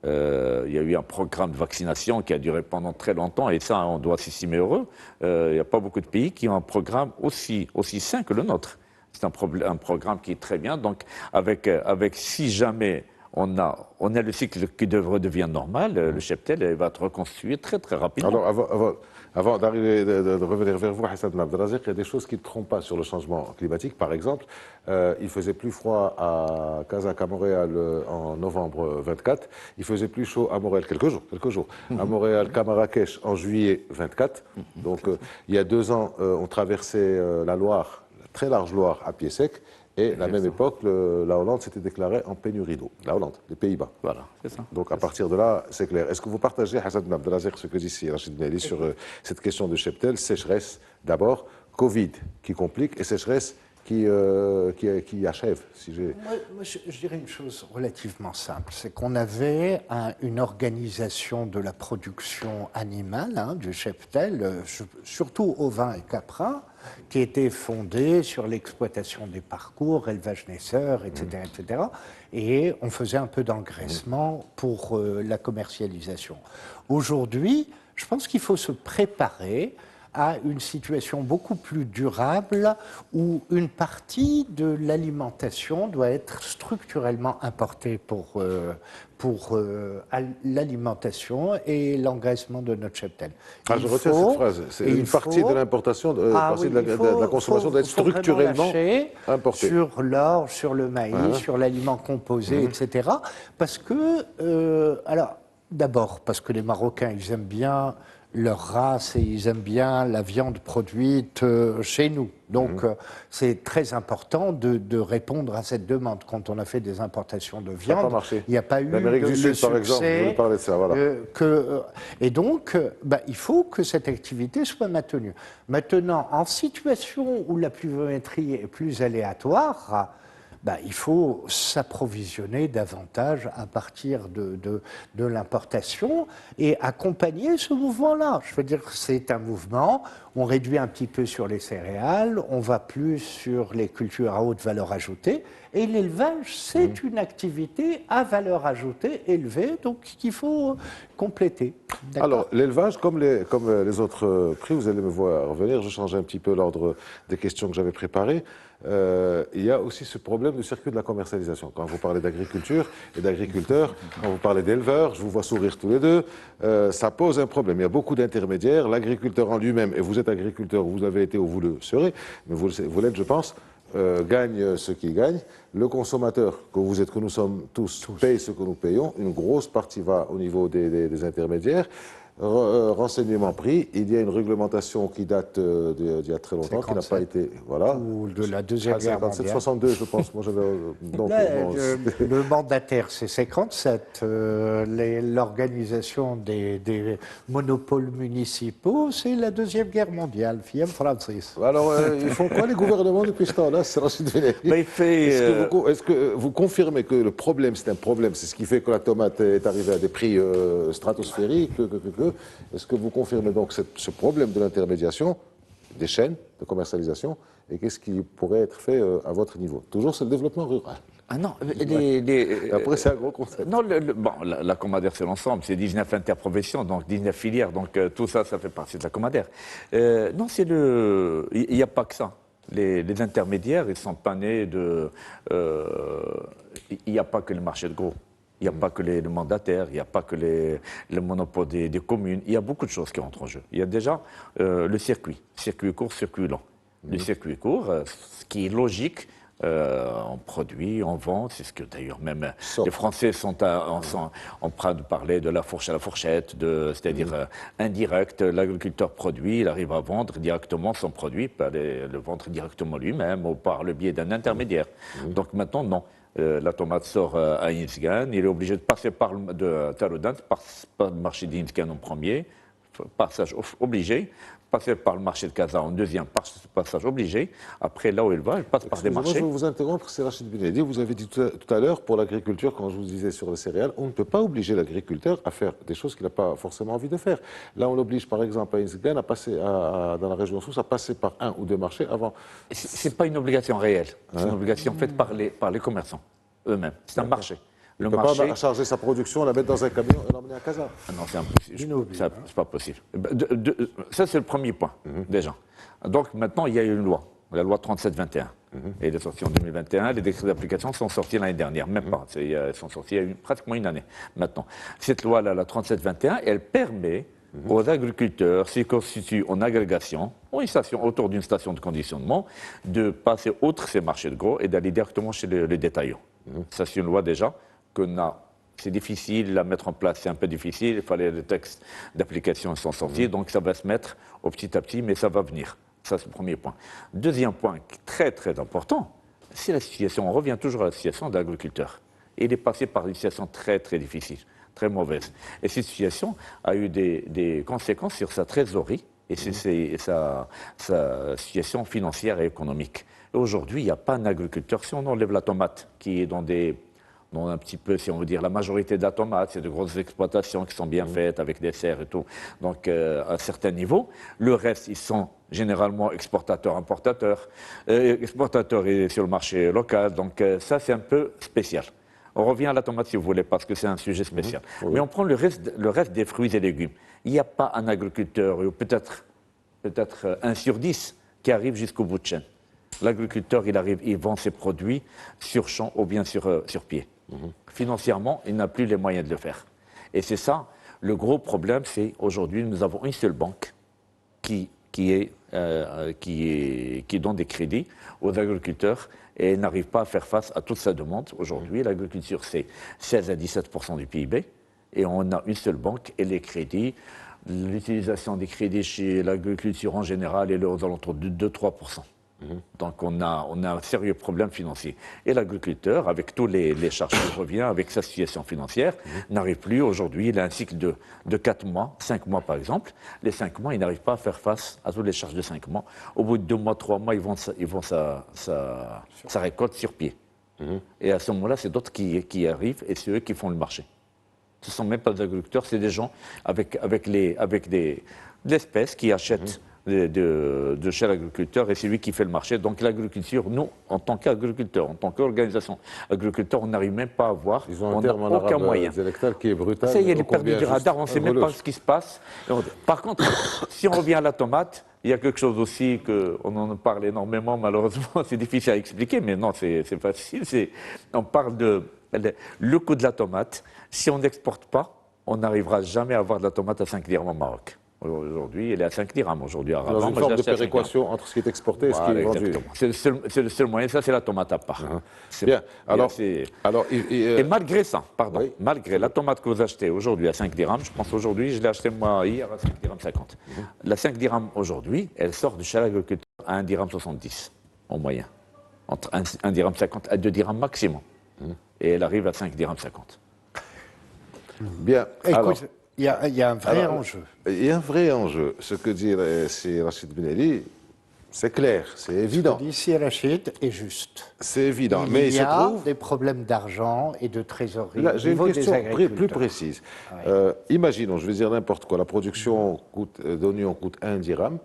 Il y a eu un programme de vaccination qui a duré pendant très longtemps et ça, on doit s'estimer heureux. Il n'y a pas beaucoup de pays qui ont un programme aussi sain que le nôtre. C'est un programme qui est très bien. Donc, avec si jamais on a le cycle qui redevient normal, le cheptel va être reconstruit très très rapidement. Alors, avant d'arriver, de revenir vers vous, Hassan Ben Abdelrazek, il y a des choses qui ne trompent pas sur le changement climatique. Par exemple, il faisait plus froid à Kazakh, à Montréal en novembre 24. Il faisait plus chaud à Montréal quelques jours. À Montréal qu'à Marrakech en juillet 24. Donc, il y a 2 ans, on traversait la Loire, la très large Loire, à pied sec. Et à la même époque, la Hollande s'était déclarée en pénurie d'eau. La Hollande, les Pays-Bas. Voilà, c'est ça. Donc à partir de là, c'est clair. Est-ce que vous partagez, Hassan Ben Abdelrazek, ce que dit ici Rachid Mehdi sur cette question de cheptel, sécheresse d'abord, Covid qui complique et sécheresse qui achève si j'ai... Moi, je dirais une chose relativement simple, c'est qu'on avait une organisation de la production animale, du cheptel, surtout ovins et caprins, qui était fondée sur l'exploitation des parcours, élevage naisseur, etc., etc. Et on faisait un peu d'engraissement pour la commercialisation. Aujourd'hui, je pense qu'il faut se préparer à une situation beaucoup plus durable où une partie de l'alimentation doit être structurellement importée pour l'alimentation et l'engraissement de notre cheptel. Je retiens cette phrase. C'est une partie de l'importation, de la consommation doit être structurellement importée. Sur l'orge, sur le maïs, sur l'aliment composé, etc. Parce que, alors, d'abord, parce que les Marocains, ils aiment bien leur race et ils aiment bien la viande produite chez nous. Donc c'est très important de répondre à cette demande. Quand on a fait des importations de viande, il n'y a pas eu l'Amérique du Sud, par exemple, je voulais parler de ça. Voilà. Et donc, il faut que cette activité soit maintenue. Maintenant, en situation où la pluviométrie est plus aléatoire, il faut s'approvisionner davantage à partir de l'importation et accompagner ce mouvement-là. Je veux dire, c'est un mouvement, on réduit un petit peu sur les céréales, on va plus sur les cultures à haute valeur ajoutée, et l'élevage, c'est une activité à valeur ajoutée élevée, donc qu'il faut compléter. Alors, l'élevage, comme les autres prix, vous allez me voir revenir, je change un petit peu l'ordre des questions que j'avais préparées. Il y a aussi ce problème du circuit de la commercialisation. Quand vous parlez d'agriculture et d'agriculteurs, quand vous parlez d'éleveurs, je vous vois sourire tous les deux, ça pose un problème. Il y a beaucoup d'intermédiaires. L'agriculteur en lui-même, et vous êtes agriculteur, vous avez été ou vous le serez, mais vous l'êtes, je pense, gagne ce qu'il gagne. Le consommateur, que vous êtes, que nous sommes tous, paye ce que nous payons. Une grosse partie va au niveau des intermédiaires. Renseignement prix, il y a une réglementation qui date d'il y a très longtemps, 57, qui n'a pas été... Voilà. Ou de la Deuxième Guerre mondiale. 62, je pense. Moi, le mandataire, c'est 57. L'organisation des monopoles municipaux, c'est la Deuxième Guerre mondiale, Fiam Francis. Alors, ils font quoi les gouvernements depuis ce temps-là? C'est Rachid Mehdi. Est-ce que vous confirmez que le problème, c'est un problème, c'est ce qui fait que la tomate est arrivée à des prix stratosphériques, est-ce que vous confirmez donc ce problème de l'intermédiation, des chaînes de commercialisation, et qu'est-ce qui pourrait être fait à votre niveau? Toujours, c'est le développement rural. Ah non, après, c'est un gros concept. Non, la Comadère, c'est l'ensemble, c'est 19 interprofessions, donc 19 filières, donc tout ça, ça fait partie de la Comadère. Non, il n'y a pas que ça. Les intermédiaires, ils sont pas nés de... Il n'y a pas que le marché de gros. Il n'y a pas que les mandataires, il n'y a pas que le monopole des communes. Il y a beaucoup de choses qui entrent en jeu. Il y a déjà le circuit court, circuit lent. Le circuit court, ce qui est logique, On produit, on vend, c'est ce que d'ailleurs même Sort. les Français sont en train de parler de la fourche à la fourchette, c'est-à-dire indirect, l'agriculteur produit, il arrive à vendre directement son produit, il peut aller le vendre directement lui-même ou par le biais d'un intermédiaire. Donc maintenant, non. La tomate sort à Insgan, il est obligé de passer par de Taroudant, par le marché d'Insgan en premier, passage obligé, passer par le marché de Casa en deuxième passage obligé. Après, là où il va, il passe par des Excusez-moi, marchés. je vais vous interrompre, c'est Rachid Benedi. Vous avez dit tout à l'heure, pour l'agriculture, quand je vous disais sur les céréales, on ne peut pas obliger l'agriculteur à faire des choses qu'il n'a pas forcément envie de faire. Là, on l'oblige, par exemple, à Insgan, à passer dans la région Sousse, à passer par un ou deux marchés avant. Ce n'est pas une obligation réelle, c'est une obligation faite par les commerçants eux-mêmes. C'est un marché. Il ne peut pas charger sa production, la mettre dans un camion et l'emmener à Casa. Ah non, c'est impossible. C'est pas possible. Ça, c'est le premier point, déjà. Donc maintenant, il y a une loi, la loi 37-21. Elle est sortie en 2021. Les décrets d'application sont sortis l'année dernière, même pas. Ils sont sortis il y a pratiquement une année maintenant. Cette loi-là, la 37-21, elle permet aux agriculteurs, s'ils constituent en agrégation, ou une station, autour d'une station de conditionnement, de passer outre ces marchés de gros et d'aller directement chez les détaillants. Ça, c'est une loi déjà c'est difficile à mettre en place, c'est un peu difficile, il fallait les textes d'application sont sortis, donc ça va se mettre au petit à petit, mais ça va venir. Ça, c'est le premier point. Deuxième point, très très important, c'est la situation, on revient toujours à la situation de l'agriculteur. Il est passé par une situation très très difficile, très mauvaise. Et cette situation a eu des conséquences sur sa trésorerie et sa situation financière et économique. Et aujourd'hui, il n'y a pas un agriculteur, si on enlève la tomate, qui est dans un petit peu, si on veut dire, la majorité de la tomate, c'est de grosses exploitations qui sont bien faites avec des serres et tout. Donc, à un certain niveau, le reste, ils sont généralement exportateurs, importateurs, exportateurs et sur le marché local. Donc, ça, c'est un peu spécial. On revient à la tomate, si vous voulez, parce que c'est un sujet spécial. Mais on prend le reste des fruits et légumes. Il n'y a pas un agriculteur, ou peut-être 1 sur 10, qui arrive jusqu'au bout de chaîne. L'agriculteur, il arrive, il vend ses produits sur champ ou bien sur pied. Financièrement, il n'a plus les moyens de le faire. Et c'est ça, le gros problème, c'est aujourd'hui, nous avons une seule banque qui donne des crédits aux agriculteurs et elle n'arrive pas à faire face à toute sa demande. Aujourd'hui, l'agriculture, c'est 16 à 17% du PIB et on a une seule banque et les crédits, l'utilisation des crédits chez l'agriculture en général est aux alentours de 2-3%. Donc on a un sérieux problème financier. Et l'agriculteur, avec tous les charges qui reviennent, avec sa situation financière, n'arrive plus aujourd'hui. Il a un cycle de 4 mois, 5 mois par exemple. Les 5 mois, il n'arrive pas à faire face à toutes les charges de 5 mois. Au bout de 2 mois, 3 mois, ils vont sa récolte sur pied. Et à ce moment-là, c'est d'autres qui arrivent et c'est eux qui font le marché. Ce ne sont même pas des agriculteurs, c'est des gens avec des espèces qui achètent de chez l'agriculteur et c'est lui qui fait le marché. Donc l'agriculture, nous, en tant qu'agriculteurs, en tant qu'organisation agriculteur, on n'arrive même pas à voir, Ils ont on un n'a terme en aucun arabe moyen. dialectal qui est brutal. Ça y est, il est perdu du radar, on ne sait même pas ce qui se passe. Par contre, si on revient à la tomate, il y a quelque chose aussi qu'on en parle énormément, malheureusement, c'est difficile à expliquer, mais non, c'est facile. On parle le coût de la tomate. Si on n'exporte pas, on n'arrivera jamais à avoir de la tomate à 5 dirhams au Maroc. Aujourd'hui, elle est à 5 dirhams. Aujourd'hui, à Rabat, dans une forme de péréquation entre ce qui est exporté et ce qui est vendu. C'est le seul moyen, ça c'est la tomate à part. Bien, et malgré ça, malgré la tomate que vous achetez aujourd'hui à 5 dirhams, je pense aujourd'hui, je l'ai acheté moi hier à 5 dirhams 50. La 5 dirhams aujourd'hui, elle sort de chez l'agriculteur à 1 dirham 70 en moyen. Entre 1 dirham 50 à 2 dirhams maximum. Et elle arrive à 5 dirhams 50. Bien, écoute, il y a un vrai enjeu. Il y a un vrai enjeu. Ce que dit Rachid Benedi, c'est clair, c'est évident. Ce que dit ici Rachid est juste. C'est évident. Il y a des problèmes d'argent et de trésorerie. Là, j'ai une question plus précise. précise. Imaginons, je vais dire n'importe quoi, la production d'oignons coûte 1 dirham.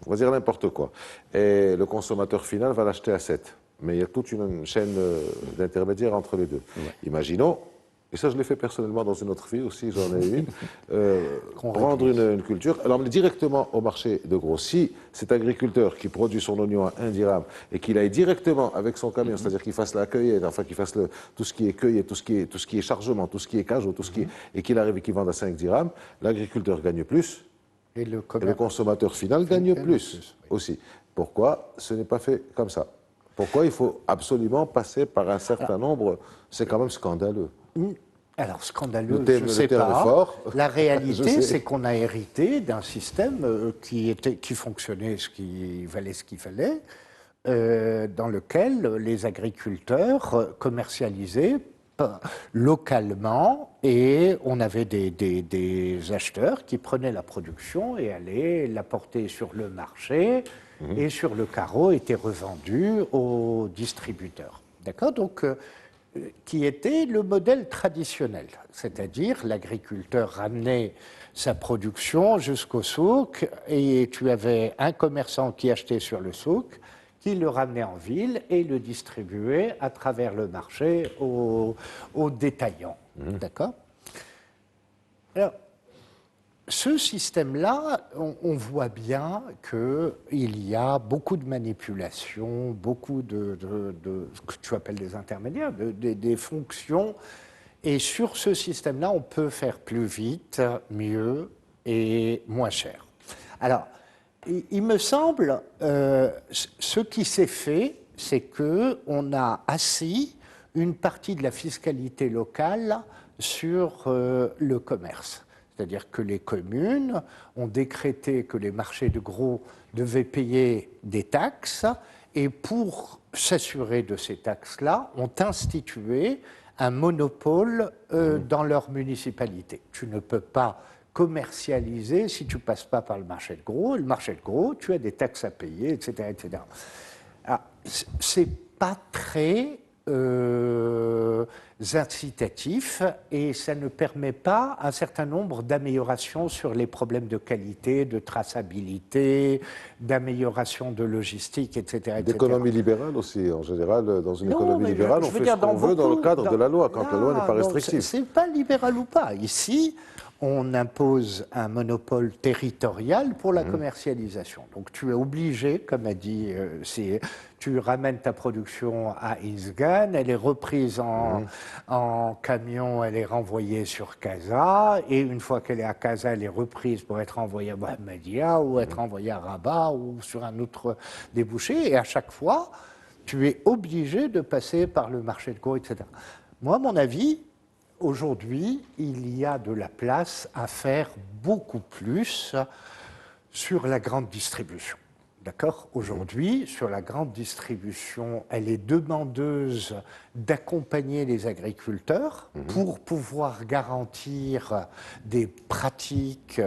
On va dire n'importe quoi. Et le consommateur final va l'acheter à 7. Mais il y a toute une chaîne d'intermédiaires entre les deux. Imaginons. Et ça, je l'ai fait personnellement dans une autre vie aussi, j'en ai une. Prendre une culture, l'emmener directement au marché de gros. Si cet agriculteur qui produit son oignon à 1 dirham et qu'il aille directement avec son camion, c'est-à-dire qu'il fasse la cueillette, enfin qu'il fasse tout ce qui est cueillette, tout ce qui est chargement, tout ce qui est cage, et qu'il arrive et qu'il vende à 5 dirhams, l'agriculteur gagne plus et le consommateur final gagne plus aussi. Pourquoi ce n'est pas fait comme ça? Pourquoi il faut absolument passer par un certain nombre? C'est quand même scandaleux. Alors, scandaleux, Le je ne sais terme est pas. fort. La Je réalité, sais. c'est qu'on a hérité d'un système qui fonctionnait ce qui valait ce qu'il fallait, dans lequel les agriculteurs commercialisaient localement et on avait des acheteurs qui prenaient la production et allaient la porter sur le marché et sur le carreau était revendu aux distributeurs. D'accord? Donc, qui était le modèle traditionnel, c'est-à-dire l'agriculteur ramenait sa production jusqu'au souk et tu avais un commerçant qui achetait sur le souk, qui le ramenait en ville et le distribuait à travers le marché aux détaillants. D'accord? Alors, ce système-là, on voit bien qu'il y a beaucoup de manipulations, beaucoup de ce que tu appelles des intermédiaires, des fonctions. Et sur ce système-là, on peut faire plus vite, mieux et moins cher. Alors, il me semble, ce qui s'est fait, c'est qu'on a assis une partie de la fiscalité locale sur le commerce. C'est-à-dire que les communes ont décrété que les marchés de gros devaient payer des taxes et pour s'assurer de ces taxes-là, ont institué un monopole dans leur municipalité. Tu ne peux pas commercialiser si tu ne passes pas par le marché de gros. Et le marché de gros, tu as des taxes à payer, etc. etc. C'est pas très incitatif et ça ne permet pas un certain nombre d'améliorations sur les problèmes de qualité, de traçabilité, d'amélioration de logistique, etc. D'économie libérale aussi, en général, dans une Non, économie mais libérale, je on veux fait dire, ce qu'on veut dans le cadre de la loi, quand la loi n'est pas restrictive. C'est pas libéral ou pas. Ici, on impose un monopole territorial pour la commercialisation. Donc tu es obligé, comme a dit, tu ramènes ta production à Isgan, elle est reprise en camion, elle est renvoyée sur Casa, et une fois qu'elle est à Casa, elle est reprise pour être envoyée à Mohamedia ou être envoyée à Rabat ou sur un autre débouché, et à chaque fois, tu es obligé de passer par le marché de gros, etc. Moi, à mon avis, aujourd'hui, il y a de la place à faire beaucoup plus sur la grande distribution. D'accord? Aujourd'hui, sur la grande distribution, elle est demandeuse d'accompagner les agriculteurs pour pouvoir garantir des pratiques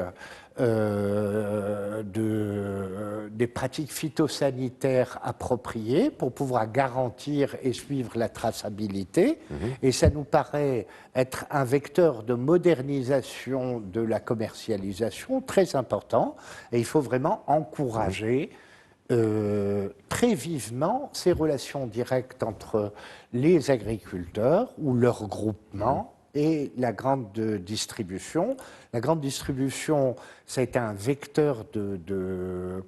des pratiques phytosanitaires appropriées pour pouvoir garantir et suivre la traçabilité. Et ça nous paraît être un vecteur de modernisation de la commercialisation très important. Et il faut vraiment encourager très vivement ces relations directes entre les agriculteurs ou leurs groupements et la grande distribution. La grande distribution, ça a été un vecteur de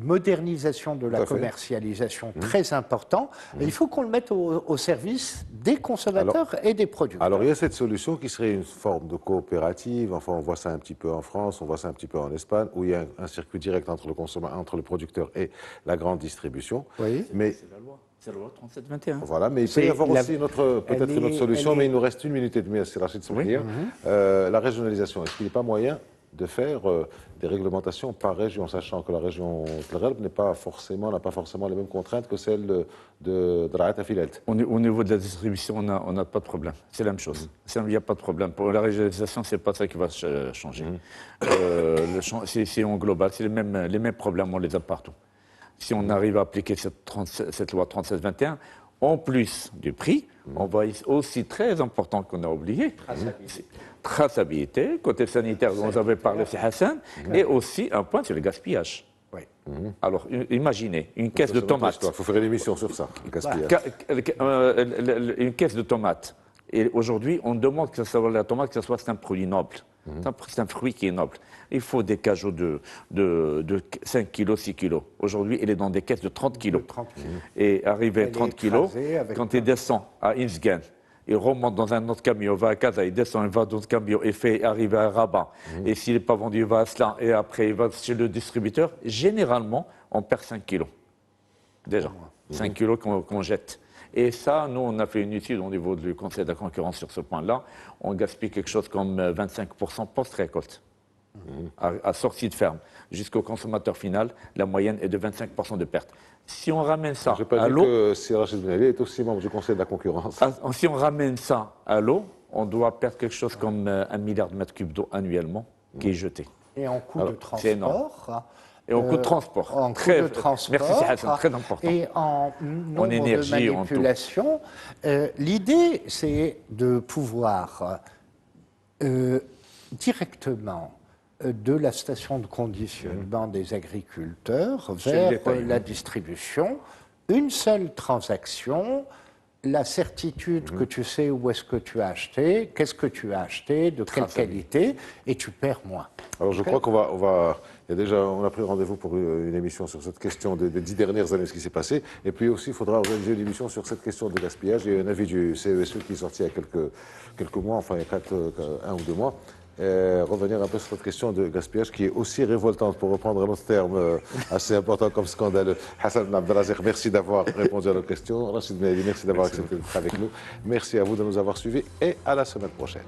modernisation de la commercialisation très important. Et il faut qu'on le mette au service des consommateurs et des producteurs. Alors il y a cette solution qui serait une forme de coopérative. Enfin, on voit ça un petit peu en France, on voit ça un petit peu en Espagne, où il y a un circuit direct entre le consommateur, entre le producteur et la grande distribution. Oui. Mais C'est la loi. C'est la loi 37-21. voilà, mais il peut y avoir aussi peut-être une autre solution, mais il nous reste 1 minute et demie, c'est Rachid Soukhir. La régionalisation, est-ce qu'il n'est pas moyen de faire des réglementations par région, sachant que la région Tlegherbe n'a pas forcément les mêmes contraintes que celle de Draat Filet. Au niveau de la distribution, on n'a pas de problème. C'est la même chose. Il n'y a pas de problème. Pour la régionalisation, ce n'est pas ça qui va changer. C'est en global, c'est les mêmes problèmes, on les a partout. Si on arrive à appliquer cette loi 37-21, en plus du prix, on voit aussi très important qu'on a oublié, traçabilité, côté sanitaire dont vous avez parlé, c'est Hassan, et aussi un point sur le gaspillage. Oui. Alors, imaginez, une caisse de tomates. Il faut faire une émission sur ça, le gaspillage. Une caisse de tomates. Et aujourd'hui, on demande que la tomate, que ce soit un produit noble. C'est un fruit qui est noble. Il faut des cajots de 5 kilos, 6 kilos. Aujourd'hui, il est dans des caisses de 30 kilos. Et arrivé à 30 kilos, quand il descend à Insgan, il remonte dans un autre camion, va à Casa, il descend, il va dans un camion, il arrive à Rabat. Et s'il n'est pas vendu, il va à Slan, et après il va chez le distributeur. Généralement, on perd 5 kilos. Déjà. 5 kilos qu'on jette. Et ça, nous, on a fait une étude au niveau du Conseil de la concurrence sur ce point-là. On gaspille quelque chose comme 25% post-récolte, à sortie de ferme. Jusqu'au consommateur final, la moyenne est de 25% de perte. Si on ramène ça Je n'ai pas à dit l'eau, que Sir Rachid Ben Ali est aussi membre du Conseil de la concurrence. si on ramène ça à l'eau, on doit perdre quelque chose comme 1 milliard de mètres cubes d'eau annuellement qui est jeté. Et en coût Alors, de c'est énorme. transport. Et en coût de transport. En coût de transport. Merci, c'est très important. Et en nombre énergie, de en tout. manipulations. L'idée, c'est de pouvoir directement de la station de conditionnement des agriculteurs Chez le vers détail, la distribution, une seule transaction, la certitude que tu sais où est-ce que tu as acheté, qu'est-ce que tu as acheté, de quelle qualité, et tu perds moins. Alors je crois on a pris rendez-vous pour une émission sur cette question des 10 dernières années, ce qui s'est passé. Et puis aussi, il faudra organiser une émission sur cette question de gaspillage. Il y a un avis du CESE qui est sorti il y a quelques mois, enfin il y a 1 ou 2 mois. Revenir un peu sur cette question de gaspillage qui est aussi révoltante, pour reprendre un autre terme assez important comme scandaleux. Hassan Abdelazir, merci d'avoir répondu à nos questions. Rachid Ben Ali, merci d'avoir accepté d'être avec nous. Merci à vous de nous avoir suivis et à la semaine prochaine.